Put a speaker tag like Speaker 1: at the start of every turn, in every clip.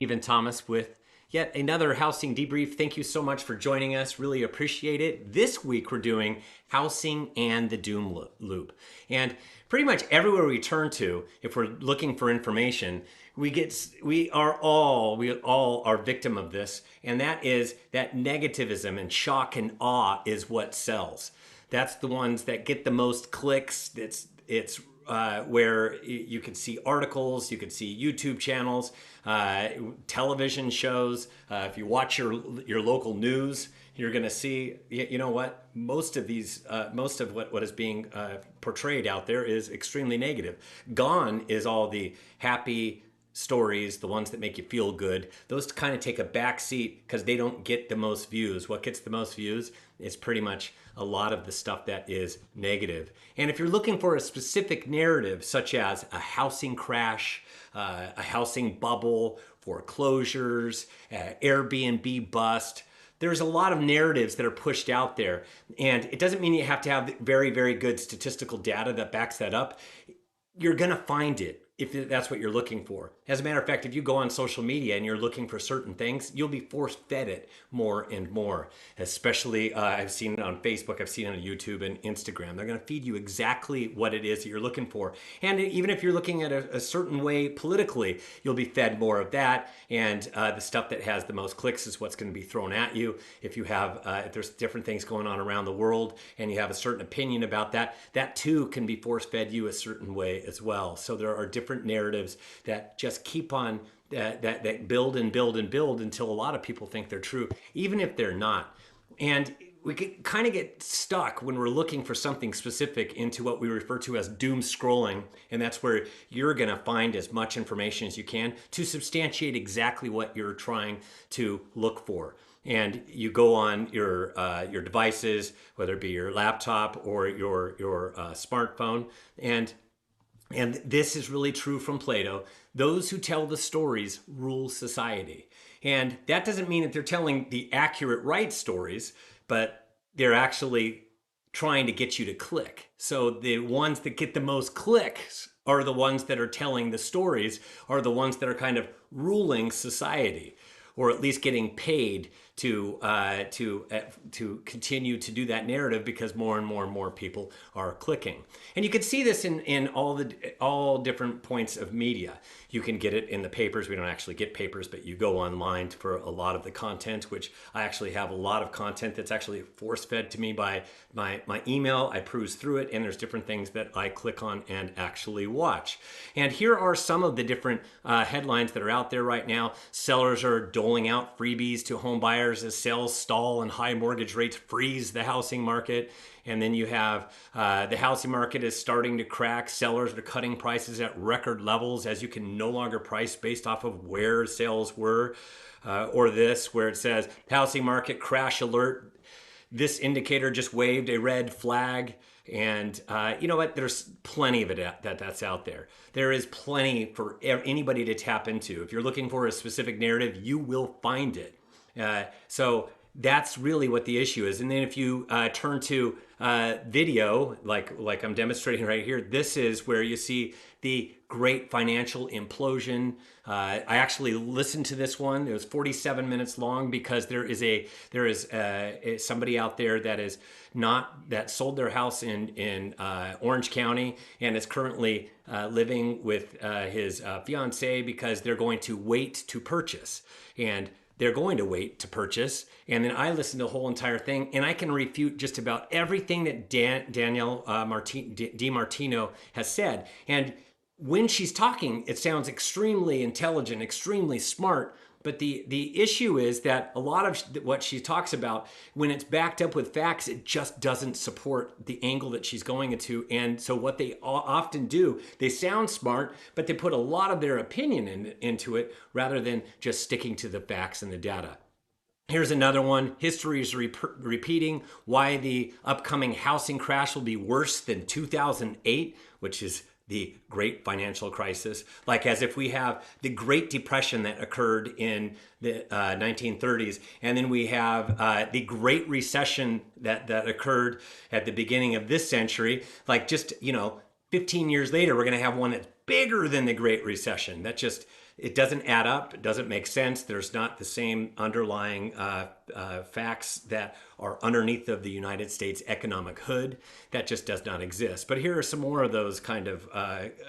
Speaker 1: Stephen Thomas with yet another housing debrief. Thank you so much for joining us. Really appreciate it. This week we're doing housing and the doom loop. And pretty much everywhere we turn to, if we're looking for information, we all are victim of this, and that is that negativism and shock and awe is what sells. That's the ones that get the most clicks. It's where you can see articles, you can see YouTube channels, television shows. If you watch your local news, you're going to see, you know what, most of what is being portrayed out there is extremely negative. Gone is all the happy stories, the ones that make you feel good. Those kind of take a back seat because they don't get the most views. What gets the most views is pretty much a lot of the stuff that is negative. And if you're looking for a specific narrative, such as a housing crash, a housing bubble, foreclosures, Airbnb bust, there's a lot of narratives that are pushed out there. And it doesn't mean you have to have very, very good statistical data that backs that up. You're going to find it if that's what you're looking for. As a matter of fact, if you go on social media and you're looking for certain things, you'll be force fed it more and more. Especially, I've seen it on Facebook, I've seen it on YouTube and Instagram. They're going to feed you exactly what it is that you're looking for. And even if you're looking at a certain way politically, you'll be fed more of that. And the stuff that has the most clicks is what's going to be thrown at you. If you have, if there's different things going on around the world and you have a certain opinion about that, that too can be force fed you a certain way as well. So there are different narratives that just keep on that build and build and build until a lot of people think they're true, even if they're not. And we can kind of get stuck when we're looking for something specific into what we refer to as doom scrolling. And that's where you're going to find as much information as you can to substantiate exactly what you're trying to look for. And you go on your devices, whether it be your laptop or your smartphone, and this is really true from Plato. Those who tell the stories rule society. And that doesn't mean that they're telling the accurate, right stories, but they're actually trying to get you to click. So the ones that get the most clicks are the ones that are telling the stories, are the ones that are kind of ruling society, or at least getting paid to continue to do that narrative because more and more people are clicking. And you can see this in all different points of media. You can get it in the papers. We don't actually get papers, but you go online for a lot of the content, which I actually have a lot of content that's actually force fed to me by my email. I peruse through it, and there's different things that I click on and actually watch. And here are some of the different headlines that are out there right now. Sellers are doling out freebies to home buyers as sales stall and high mortgage rates freeze the housing market. And then you have the housing market is starting to crack. Sellers are cutting prices at record levels as you can no longer price based off of where sales were. Or this, where it says housing market crash alert. This indicator just waved a red flag. And you know what? There's plenty of it that's out there. There is plenty for anybody to tap into. If you're looking for a specific narrative, you will find it. So that's really what the issue is. And then if you turn to video, like I'm demonstrating right here, this is where you see the great financial implosion. I actually listened to this one. It was 47 minutes long because there is somebody out there that sold their house in Orange County and is currently living with his fiance because they're going to wait to purchase. And they're going to wait to purchase. And then I listened to the whole entire thing, and I can refute just about everything that Danielle DiMartino has said. And when she's talking, it sounds extremely intelligent, extremely smart. But the issue is that a lot of what she talks about, when it's backed up with facts, it just doesn't support the angle that she's going into. And so what they often do, they sound smart, but they put a lot of their opinion into it rather than just sticking to the facts and the data. Here's another one. History is repeating why the upcoming housing crash will be worse than 2008, which is the great financial crisis, like as if we have the Great Depression that occurred in the 1930s, and then we have the Great Recession that occurred at the beginning of this century. Like just, 15 years later, we're going to have one that's bigger than the Great Recession. It doesn't add up. It doesn't make sense. There's not the same underlying facts that are underneath of the United States economic hood. That just does not exist. But here are some more of those kind of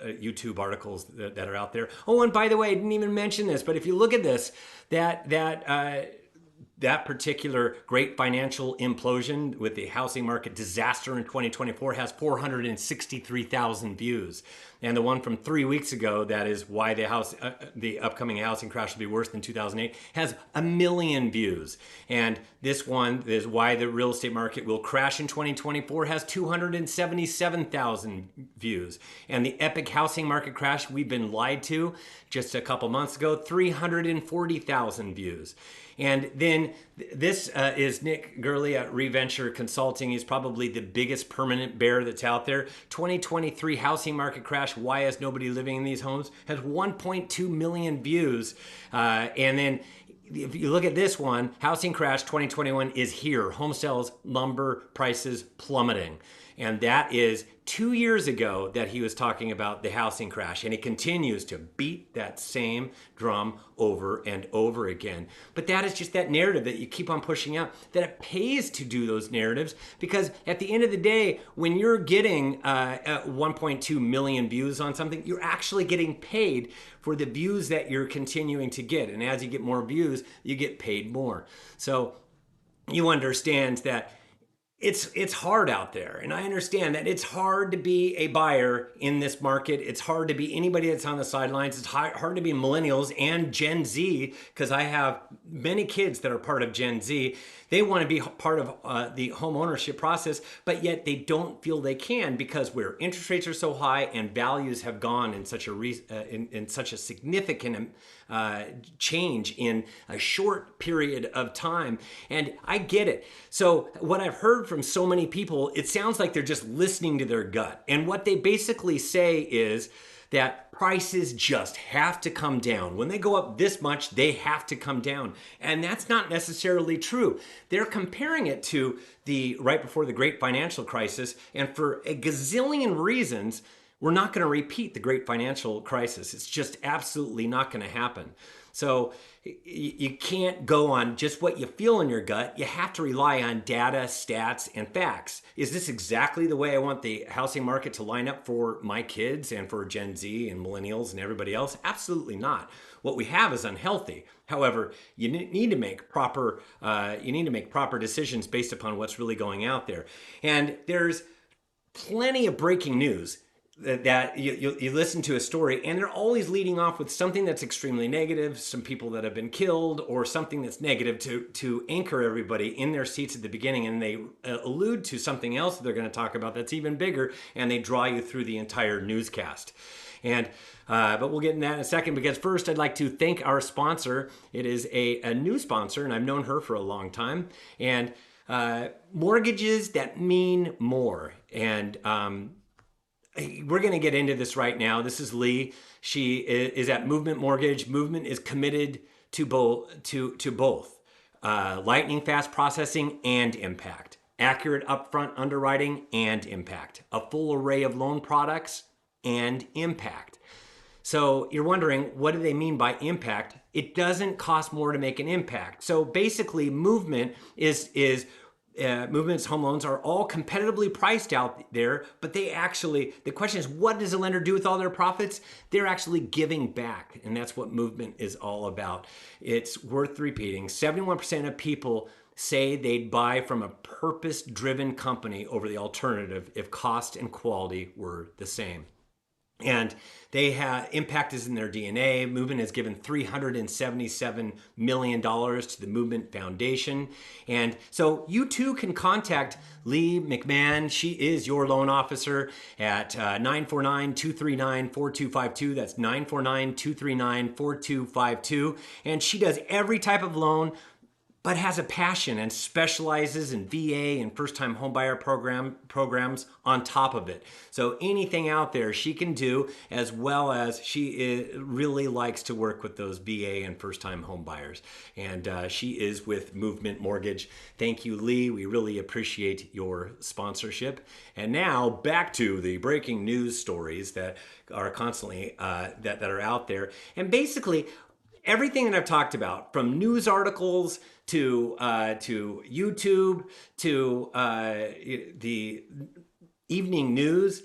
Speaker 1: YouTube articles that are out there. Oh, and by the way, I didn't even mention this, but if you look at this, that particular great financial implosion with the housing market disaster in 2024 has 463,000 views. And the one from 3 weeks ago, that is why the upcoming housing crash will be worse than 2008, has 1 million views. And this one is why the real estate market will crash in 2024, has 277,000 views. And the epic housing market crash we've been lied to just a couple months ago, 340,000 views. And then this is Nick Gurley at Reventure Consulting. He's probably the biggest permanent bear that's out there. 2023 housing market crash, why is nobody living in these homes? Has 1.2 million views. And then if you look at this one, housing crash 2021 is here. Home sales, lumber prices plummeting. And that is 2 years ago that he was talking about the housing crash. And he continues to beat that same drum over and over again. But that is just that narrative that you keep on pushing out, that it pays to do those narratives, because at the end of the day, when you're getting 1.2 million views on something, you're actually getting paid for the views that you're continuing to get. And as you get more views, you get paid more. So you understand that it's hard out there. And I understand that it's hard to be a buyer in this market. It's hard to be anybody that's on the sidelines. It's hard to be millennials and Gen Z, because I have many kids that are part of Gen Z. They want to be part of the home ownership process, but yet they don't feel they can, because where interest rates are so high and values have gone in such a significant change in a short period of time. And I get it. So what I've heard from so many people, it sounds like they're just listening to their gut. And what they basically say is that prices just have to come down. When they go up this much, they have to come down. And that's not necessarily true. They're comparing it to the right before the great financial crisis. And for a gazillion reasons, we're not going to repeat the great financial crisis. It's just absolutely not going to happen. So you can't go on just what you feel in your gut. You have to rely on data, stats, and facts. Is this exactly the way I want the housing market to line up for my kids and for Gen Z and millennials and everybody else? Absolutely not. What we have is unhealthy. However, you need to make proper decisions based upon what's really going out there. And there's plenty of breaking news that you listen to a story, and they're always leading off with something that's extremely negative, some people that have been killed, or something that's negative to anchor everybody in their seats at the beginning. And they allude to something else that they're going to talk about that's even bigger, and they draw you through the entire newscast. And but we'll get in that in a second, because first I'd like to thank our sponsor. It is a new sponsor, and I've known her for a long time. And mortgages that mean more. And we're going to get into this right now. This is Lee. She is at Movement Mortgage. Movement is committed to both lightning fast processing and impact, accurate upfront underwriting and impact, a full array of loan products and impact. So you're wondering, what do they mean by impact? It doesn't cost more to make an impact. So basically, Movement's home loans are all competitively priced out there, but the question is, what does a lender do with all their profits? They're actually giving back, and that's what Movement is all about. It's worth repeating. 71% of people say they'd buy from a purpose-driven company over the alternative if cost and quality were the same. And impact is in their DNA. Movement has given $377 million to the Movement Foundation. And so you too can contact Lee McMahon. She is your loan officer at 949-239-4252. That's 949-239-4252. And she does every type of loan but has a passion and specializes in VA and first-time homebuyer programs on top of it. So anything out there she can do, as well as she really likes to work with those VA and first-time homebuyers. And she is with Movement Mortgage. Thank you, Lee. We really appreciate your sponsorship. And now back to the breaking news stories that are constantly that are out there. And basically, everything that I've talked about, from news articles to YouTube to the evening news,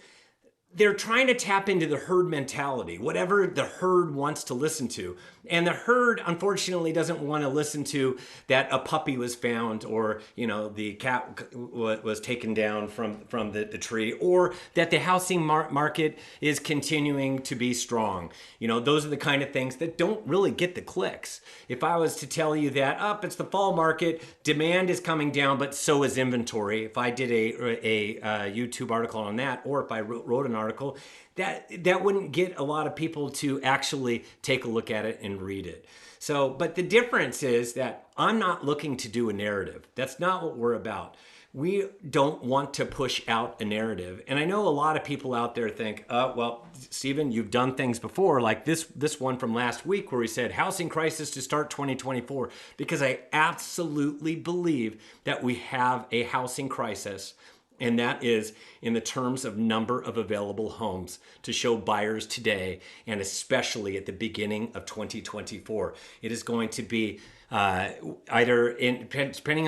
Speaker 1: they're trying to tap into the herd mentality, whatever the herd wants to listen to. And the herd, unfortunately, doesn't want to listen to that a puppy was found, or, the cat was taken down from the tree, or that the housing market is continuing to be strong. Those are the kind of things that don't really get the clicks. If I was to tell you that, it's the fall market, demand is coming down, but so is inventory. If I did a YouTube article on that, or if I wrote an article, that wouldn't get a lot of people to actually take a look at it and read it. So, but the difference is that I'm not looking to do a narrative. That's not what we're about. We don't want to push out a narrative. And I know a lot of people out there think, well, Stephen, you've done things before, like this one from last week where we said housing crisis to start 2024, because I absolutely believe that we have a housing crisis. And that is in the terms of number of available homes to show buyers today, and especially at the beginning of 2024. It is going to be depending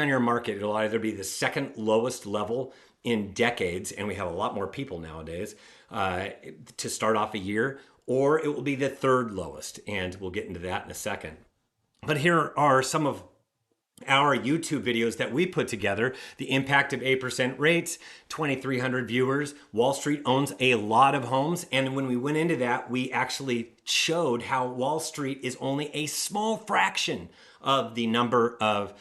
Speaker 1: on your market, it'll either be the second lowest level in decades, and we have a lot more people nowadays to start off a year, or it will be the third lowest, and we'll get into that in a second. But here are some of our YouTube videos that we put together. The impact of 8% rates, 2,300 viewers. Wall Street owns a lot of homes. And when we went into that, we actually showed how Wall Street is only a small fraction of the number of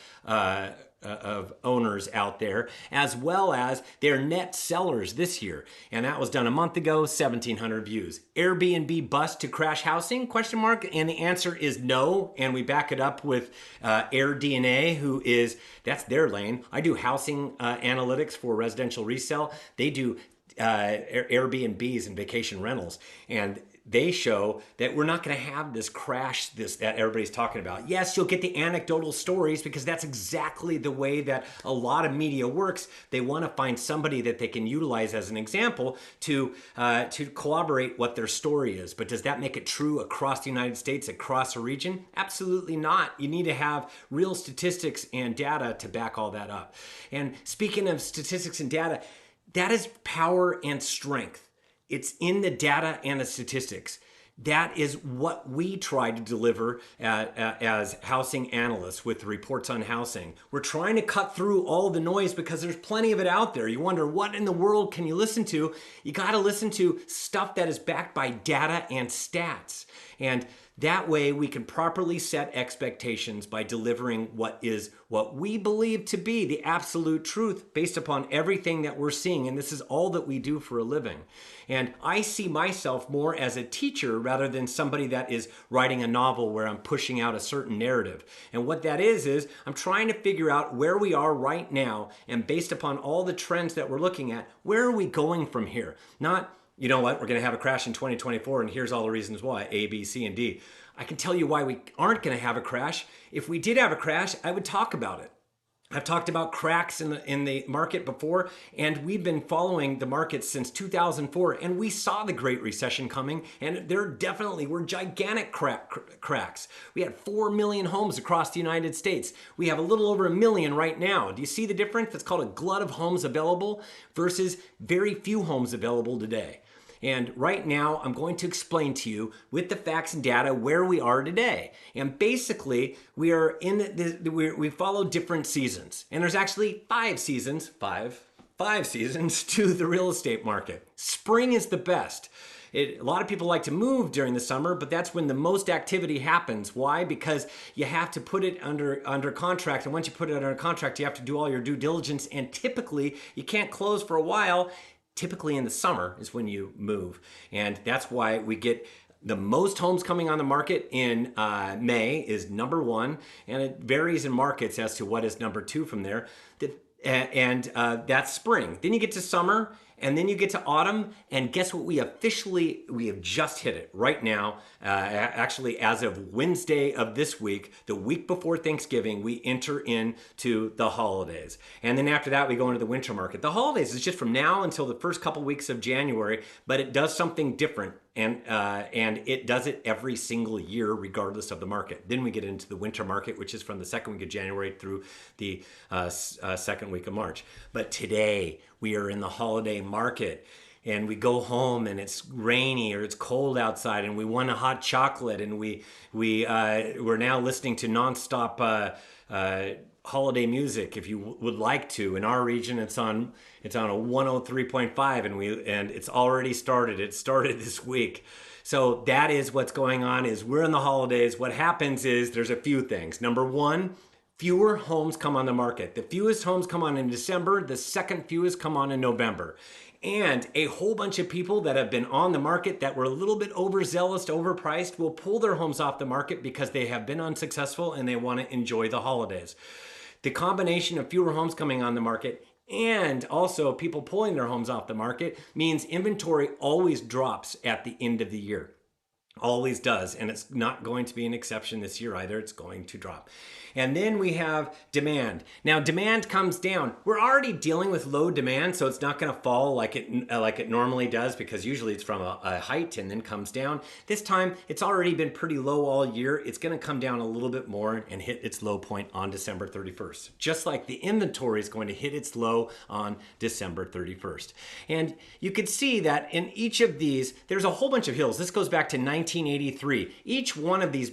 Speaker 1: owners out there, as well as their net sellers this year. And that was done a month ago, 1,700 views. Airbnb bust to crash housing, ? And the answer is no. And we back it up with AirDNA, that's their lane. I do housing analytics for residential resale. They do Airbnbs and vacation rentals. And they show that we're not going to have this crash that everybody's talking about. Yes, you'll get the anecdotal stories, because that's exactly the way that a lot of media works. They want to find somebody that they can utilize as an example to corroborate what their story is. But does that make it true across the United States, across a region? Absolutely not. You need to have real statistics and data to back all that up. And speaking of statistics and data, that is power and strength. It's in the data and the statistics. That is what we try to deliver as housing analysts with reports on housing. We're trying to cut through all the noise, because there's plenty of it out there. You wonder, what in the world can you listen to? You got to listen to stuff that is backed by data and stats. And that way we can properly set expectations by delivering what we believe to be the absolute truth based upon everything that we're seeing. And this is all that we do for a living. And I see myself more as a teacher rather than somebody that is writing a novel where I'm pushing out a certain narrative. And what that is I'm trying to figure out where we are right now, and based upon all the trends that we're looking at, where are we going from here? Not, you know what, we're going to have a crash in 2024, and here's all the reasons why, A, B, C, and D. I can tell you why we aren't going to have a crash. If we did have a crash, I would talk about it. I've talked about cracks in the market before, and we've been following the market since 2004, and we saw the Great Recession coming, and there definitely were gigantic cracks. We had 4 million homes across the United States. We have a little over 1 million right now. Do you see the difference? That's called a glut of homes available versus very few homes available today. And right now, I'm going to explain to you with the facts and data where we are today. And basically, we are we follow different seasons. And there's actually five seasons to the real estate market. Spring is the best. A lot of people like to move during the summer, but that's when the most activity happens. Why? Because you have to put it under contract. And once you put it under contract, you have to do all your due diligence. And typically, you can't close for a while. Typically in the summer is when you move. And that's why we get The most homes coming on the market in May is number one, and it varies in markets as to what is number two from there. And that's spring. Then you get to summer, and then you get to autumn, and guess what? We have just hit it right now. Actually, as of Wednesday of this week, the week before Thanksgiving, we enter into the holidays. And then after that, we go into the winter market. The holidays is just from now until the first couple weeks of January, but it does something different. And it does it every single year, regardless of the market. Then we get into the winter market, which is from the second week of January through the second week of March. But today, we are in the holiday market. And we go home and it's rainy or it's cold outside, and we want a hot chocolate, and we're now listening to nonstop holiday music. If you would like to, in our region, it's on a 103.5, and it's already started. It started this week. So that is what's going on. Is we're in the holidays. What happens is there's a few things. Number one, fewer homes come on the market. The fewest homes come on in December. The second fewest come on in November. And a whole bunch of people that have been on the market that were a little bit overzealous, overpriced, will pull their homes off the market because they have been unsuccessful and they want to enjoy the holidays. The combination of fewer homes coming on the market and also people pulling their homes off the market means inventory always drops at the end of the year. Always does, and it's not going to be an exception this year either. It's going to drop. And then we have demand. Now, demand comes down. We're already dealing with low demand, so it's not going to fall like it normally does, because usually it's from a height and then comes down. This time, it's already been pretty low all year. It's going to come down a little bit more and hit its low point on December 31st. Just like the inventory is going to hit its low on December 31st. And you could see that in each of these, there's a whole bunch of hills. This goes back to 1983. Each one of these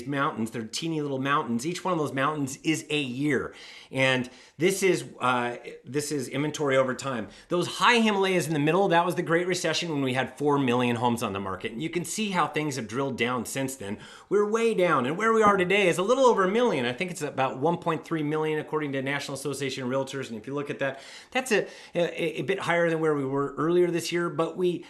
Speaker 1: mountains, they're teeny little mountains. Each one of those mountains is a year, and this is inventory over time. Those high Himalayas in the middle, that was the Great Recession when we had 4 million homes on the market. And you can see how things have drilled down since then. We're way down, and where we are today is a little over a million. I think it's about 1.3 million according to National Association of Realtors. And if you look at that, that's a bit higher than where we were earlier this year, but we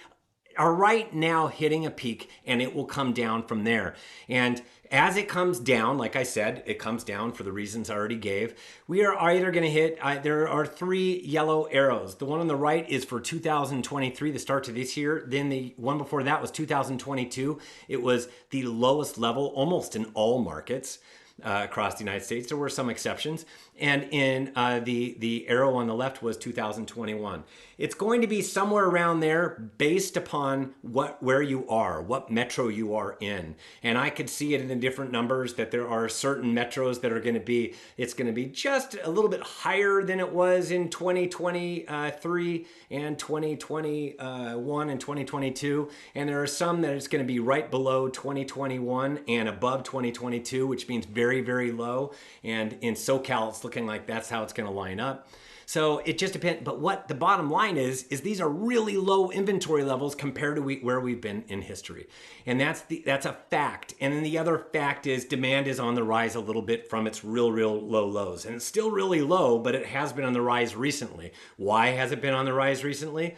Speaker 1: are right now hitting a peak, and it will come down from there. And as it comes down, like I said, it comes down for the reasons I already gave. We are either going to hit, there are 3 yellow arrows. The one on the right is for 2023, the start to this year. Then the one before that was 2022. It was the lowest level almost in all markets across the United States. There were some exceptions. And in the arrow on the left was 2021. It's going to be somewhere around there based upon where you are, what metro you are in. And I could see it in the different numbers that there are certain metros that are going to be, it's going to be just a little bit higher than it was in 2023 and 2021 and 2022. And there are some that it's going to be right below 2021 and above 2022, which means very, very low. And in SoCal, it's looking like that's how it's going to line up. So it just depends. But what the bottom line is these are really low inventory levels compared to where we've been in history. And that's a fact. And then the other fact is demand is on the rise a little bit from its real low lows. And it's still really low, but it has been on the rise recently. Why has it been on the rise recently?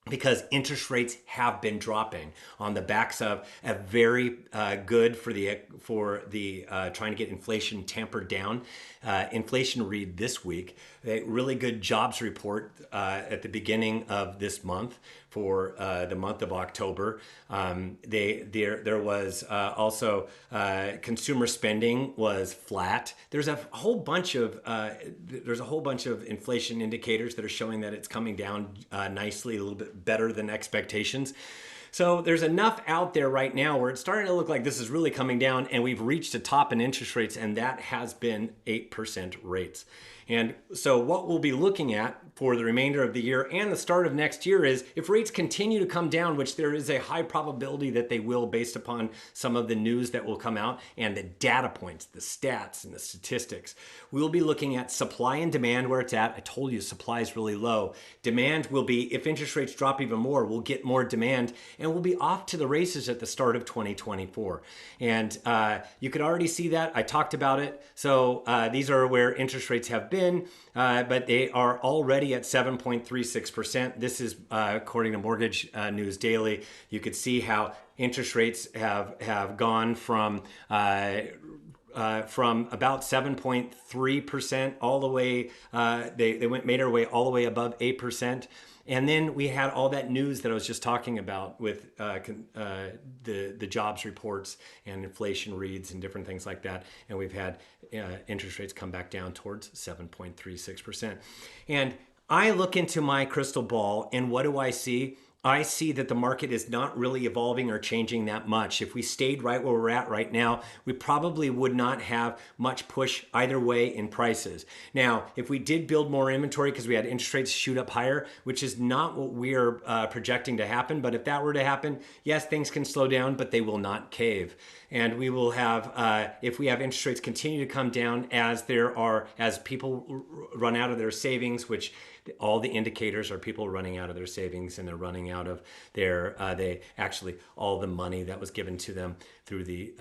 Speaker 1: Because interest rates have been dropping on the backs of a very good for the trying to get inflation tampered down. Inflation read this week, a really good jobs report at the beginning of this month for the month of October. There was also consumer spending was flat. There's a whole bunch of inflation indicators that are showing that it's coming down nicely, a little bit better than expectations. So there's enough out there right now where it's starting to look like this is really coming down, and we've reached a top in interest rates, and that has been 8% rates. And so what we'll be looking at for the remainder of the year and the start of next year is if rates continue to come down, which there is a high probability that they will based upon some of the news that will come out and the data points, the stats and the statistics, we'll be looking at supply and demand where it's at. I told you supply is really low. Demand will be, if interest rates drop even more, we'll get more demand. and we'll be off to the races at the start of 2024. And you could already see that. I talked about it. So these are where interest rates have been, but they are already at 7.36%. This is according to Mortgage News Daily. You could see how interest rates have gone from about 7.3% all the way, made our way all the way above 8%. And then we had all that news that I was just talking about with the jobs reports and inflation reads and different things like that. And we've had interest rates come back down towards 7.36%. And I look into my crystal ball, and what do I see? I see that the market is not really evolving or changing that much. If we stayed right where we're at right now, we probably would not have much push either way in prices. Now, if we did build more inventory because we had interest rates shoot up higher, which is not what we're projecting to happen, but if that were to happen, yes, things can slow down, but they will not cave. And we will have, if we have interest rates continue to come down as people run out of their savings, which all the indicators are people running out of their savings, and they're running out of all the money that was given to them through the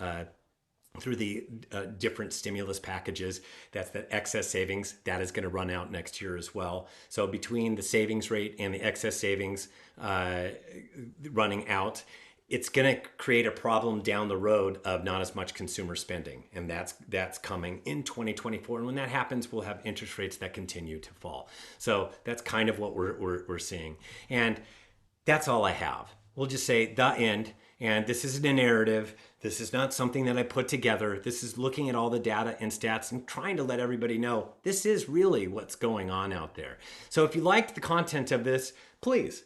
Speaker 1: different stimulus packages. That's that excess savings that is going to run out next year as well. So between the savings rate and the excess savings running out, it's going to create a problem down the road of not as much consumer spending. And that's coming in 2024. And when that happens, we'll have interest rates that continue to fall. So that's kind of what we're seeing. And that's all I have. We'll just say the end. And this isn't a narrative. This is not something that I put together. This is looking at all the data and stats and trying to let everybody know this is really what's going on out there. So if you liked the content of this, please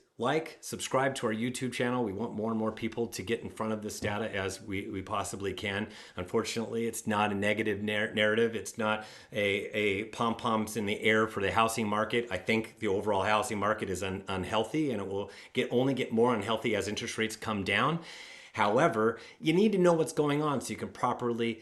Speaker 1: subscribe to our YouTube channel. We want more and more people to get in front of this data as we possibly can. Unfortunately, it's not a negative narrative. It's not a pom-poms in the air for the housing market. I think the overall housing market is unhealthy, and it will only get more unhealthy as interest rates come down. However, you need to know what's going on so you can properly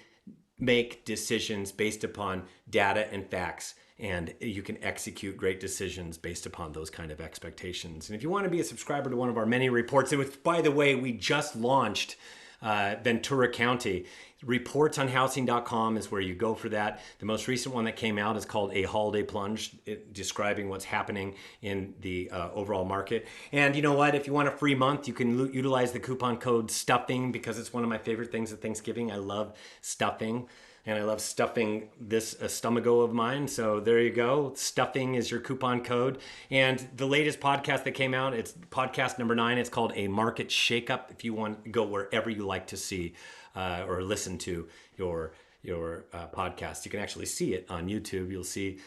Speaker 1: make decisions based upon data and facts, and you can execute great decisions based upon those kind of expectations. And if you want to be a subscriber to one of our many reports, which, by the way, we just launched Ventura County. Reportsonhousing.com is where you go for that. The most recent one that came out is called A Holiday Plunge, describing what's happening in the overall market. And you know what? If you want a free month, you can utilize the coupon code STUFFING, because it's one of my favorite things at Thanksgiving. I love stuffing. And I love stuffing this stomago of mine. So there you go. Stuffing is your coupon code. And the latest podcast that came out, it's podcast number 9. It's called A Market Shakeup. If you want to go wherever you like to see or listen to your podcast, you can actually see it on YouTube. You'll see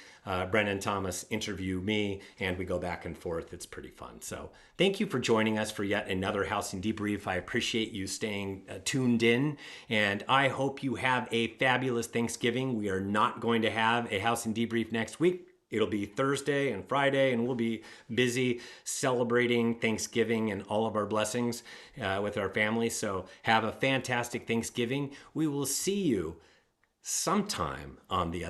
Speaker 1: Brendan Thomas interview me, and we go back and forth. It's pretty fun. So thank you for joining us for yet another Housing Debrief. I appreciate you staying tuned in, and I hope you have a fabulous Thanksgiving. We are not going to have a Housing Debrief next week. It'll be Thursday and Friday, and we'll be busy celebrating Thanksgiving and all of our blessings with our family. So have a fantastic Thanksgiving. We will see you sometime on the